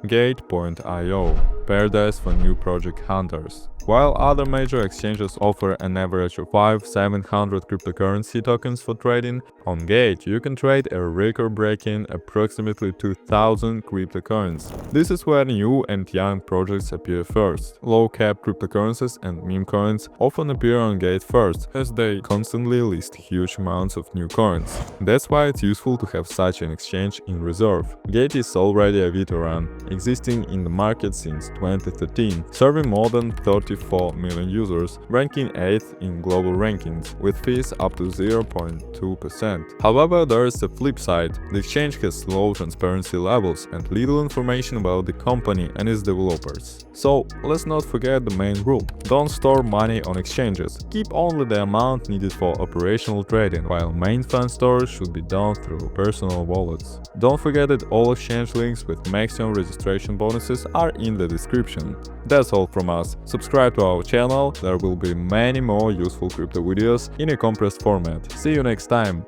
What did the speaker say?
Gate.io, paradise for new project hunters. While other major exchanges offer an average of 500–700 cryptocurrency tokens for trading, on Gate you can trade a record-breaking approximately 2,000 cryptocurrencies. This is where new and young projects appear first. Low-cap cryptocurrencies and meme coins often appear on Gate first, as they constantly list huge amounts of new coins. That's why it's useful to have such an exchange in reserve. Gate is already a veteran, existing in the market since 2013, serving more than 34 million users, ranking 8th in global rankings, with fees up to 0.2%. However, there is a flip side. The exchange has low transparency levels and little information about the company and its developers. So, let's not forget the main rule. Don't store money on exchanges. Keep only the amount needed for operational trading, while main fund storage should be done through personal wallets. Don't forget that all exchange links with maximum registration bonuses are in the description. That's all from us. Subscribe to our channel, there will be many more useful crypto videos in a compressed format. See you next time!